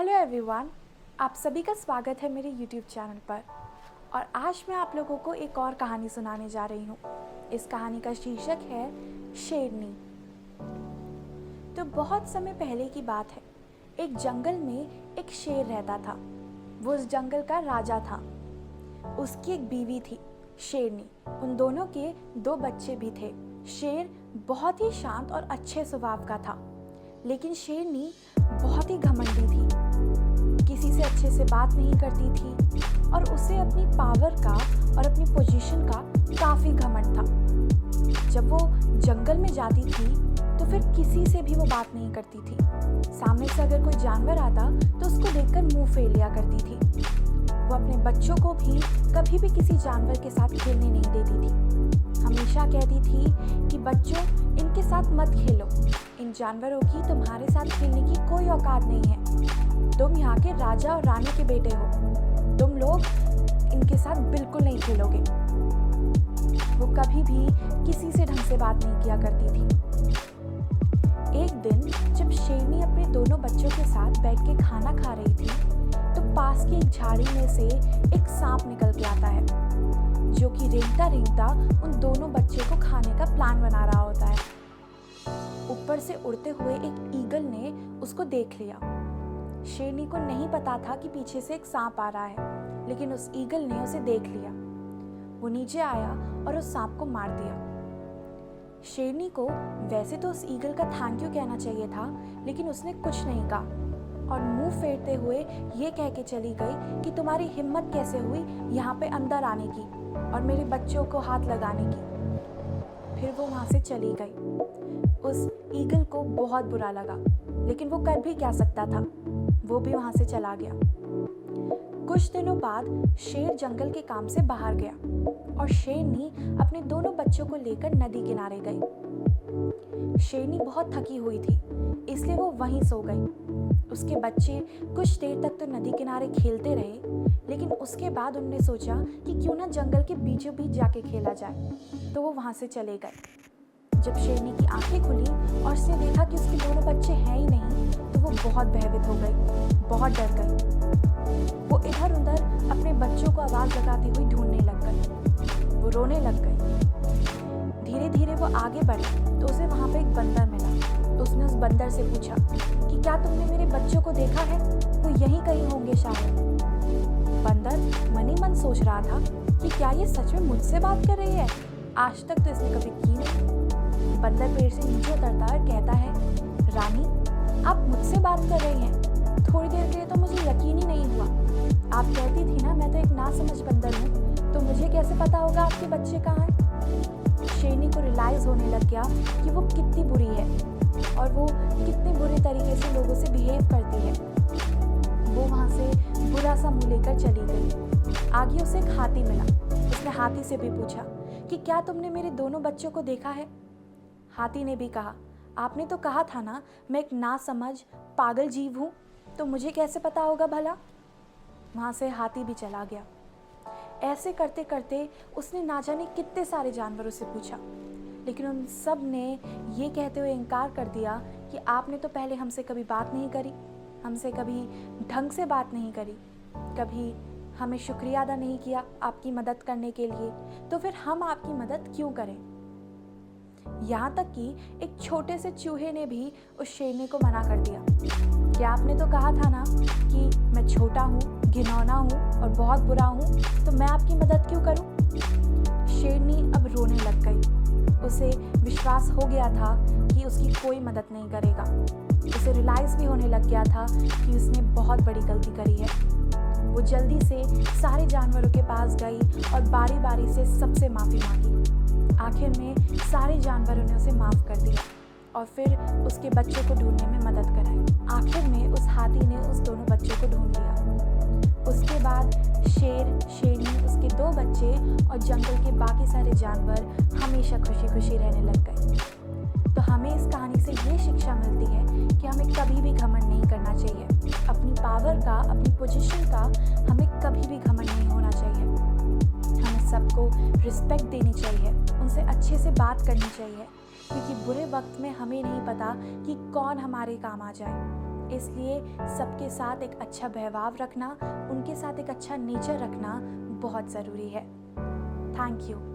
Hello everyone, आप सभी का स्वागत है मेरे यूट्यूब चैनल पर। और आज मैं आप लोगों को एक और कहानी सुनाने जा रही हूँ। इस कहानी का शीर्षक है शेरनी। तो बहुत समय पहले की बात है, एक जंगल में एक शेर रहता था। वो उस जंगल का राजा था। उसकी एक बीवी थी, शेरनी। उन दोनों के 2 बच्चे भी थे। शेर बहुत ही शांत और अच्छे स्वभाव का था, लेकिन शेरनी बहुत ही घमंडी थी। किसी से अच्छे से बात नहीं करती थी और उसे अपनी पावर का और अपनी पोजीशन का काफ़ी घमंड था। जब वो जंगल में जाती थी तो फिर किसी से भी वो बात नहीं करती थी। सामने से अगर कोई जानवर आता तो उसको देखकर मुंह फेर लिया करती थी। वो अपने बच्चों को भी कभी भी किसी जानवर के साथ खेलने नहीं देती थी। हमेशा कहती थी कि बच्चों, इनके साथ मत खेलो। इन जानवरों की तुम्हारे साथ खेलने की कोई औकात नहीं है। तुम यहाँ के राजा और रानी के बेटे हो। तुम लोग इनके साथ बिल्कुल नहीं खेलोगे। वो कभी भी किसी से ढंग से बात नहीं किया करती थी। एक दिन जब शेरनी अपने दोनों बच्चों के साथ बैठ के खाना खा रही थी, तो पास की एक झाड़ी में से एक सांप निकल के आता है, जो कि रेंगता रेंगता उन दोनों बच्चे को खाने का प्लान बना रहा होता है। ऊपर से उड़ते हुए एक ईगल ने उसको देख लिया। शेरनी को नहीं पता था कि पीछे से एक सांप आ रहा है, लेकिन उस ईगल ने उसे देख लिया। वो नीचे आया और उस सांप को मार दिया। शेरनी को वैसे तो उस ईगल का थैंक यू कहना चाहिए था, लेकिन उसने कुछ नहीं कहा और मुंह फेरते हुए ये कह के चली गई कि तुम्हारी हिम्मत कैसे हुई यहाँ पे अंदर आने की और मेरे बच्चों को हाथ लगाने की। फिर वो वहाँ से चली गई। उस ईगल को बहुत बुरा लगा, लेकिन वो कर भी क्या सकता था। वो भी वहाँ से चला गया। कुछ दिनों बाद शेर जंगल के काम से बाहर गया और शेरनी अपने दोनों बच्चों को लेकर नदी किनारे गई। शेरनी बहुत थकी हुई थी, इसलिए वो वहीं सो गई। उसके बच्चे कुछ देर तक तो नदी किनारे खेलते रहे, लेकिन उसके बाद उन्होंने सोचा कि क्यों ना जंगल के बीचों बीच जाके खेला जाए, तो वो वहाँ से चले गए। जब शेरनी की आंखें खुली और उसने देखा कि उसके दोनों बच्चे हैं ही नहीं, तो वो बहुत भयभीत हो गई, बहुत डर गई। वो इधर उधर अपने बच्चों को आवाज़ लगाती हुई ढूंढने लग गई। वो रोने लग गई। धीरे धीरे वो आगे बढ़ी तो उसे वहाँ पे एक बंदर मिला। तो उसने उस बंदर से पूछा कि क्या तुमने मेरे बच्चों को देखा है? वो यहीं कहीं होंगे शायद। बंदर मन ही मन सोच रहा था कि क्या ये सच में मुझसे बात कर रही है? आज तक तो इसने कभी की नहीं। बंदर पेड़ से नीचे उतरता है और कहता है, रानी, आप मुझसे बात कर रही हैं। थोड़ी देर के लिए तो मुझे यकीन ही नहीं हुआ। आप कहती थी ना मैं तो एक नासमझ बंदर हूँ, तो मुझे कैसे पता होगा आपके बच्चे कहाँ हैं? शेरनी को रियलाइज़ होने लग गया कि वो कितनी बुरी है और वो कितने बुरे तरीके से लोगों से बिहेव करती है। वो वहाँ से बुरा सा मुँह लेकर चली गई। आगे उसे एक हाथी मिला। उसने हाथी से भी पूछा कि क्या तुमने मेरे दोनों बच्चों को देखा है? हाथी ने भी कहा, आपने तो कहा था ना मैं एक नासमझ पागल जीव हूँ, तो मुझे कैसे पता होगा भला? वहाँ से हाथी भी चला गया। ऐसे करते करते उसने ना जाने कितने सारे जानवरों से पूछा, लेकिन उन सब ने ये कहते हुए इनकार कर दिया कि आपने तो पहले हमसे कभी बात नहीं करी, हमसे कभी ढंग से बात नहीं करी, कभी हमें शुक्रिया अदा नहीं किया आपकी मदद करने के लिए, तो फिर हम आपकी मदद क्यों करें? यहाँ तक कि एक छोटे से चूहे ने भी उस शेरनी को मना कर दिया कि आपने तो कहा था ना कि मैं छोटा हूँ, घिनौना हूँ और बहुत बुरा हूँ, तो मैं आपकी मदद क्यों करूँ? शेरनी अब रोने लग गई। उसे विश्वास हो गया था कि उसकी कोई मदद नहीं करेगा। उसे रियलाइज़ भी होने लग गया था कि उसने बहुत बड़ी गलती करी है। वो जल्दी से सारे जानवरों के पास गई और बारी बारी से सबसे माफ़ी मांगी। आखिर में सारे जानवरों ने उसे माफ़ कर दिया और फिर उसके बच्चों को ढूंढने में मदद कराई। आखिर में उस हाथी ने उस दोनों बच्चों को ढूंढ लिया। उसके बाद शेर, शेरनी, उसके 2 बच्चे और जंगल के बाकी सारे जानवर हमेशा खुशी खुशी रहने लग गए। तो हमें इस कहानी से ये शिक्षा मिलती है कि हमें कभी भी घमंड नहीं करना चाहिए। अपनी पावर का, अपनी पोजीशन का हमें कभी भी घमंड नहीं होना चाहिए। हमें सबको रिस्पेक्ट देनी चाहिए, उनसे अच्छे से बात करनी चाहिए, क्योंकि बुरे वक्त में हमें नहीं पता कि कौन हमारे काम आ जाए। इसलिए सबके साथ एक अच्छा व्यवहार रखना, उनके साथ एक अच्छा नेचर रखना बहुत ज़रूरी है। Thank you.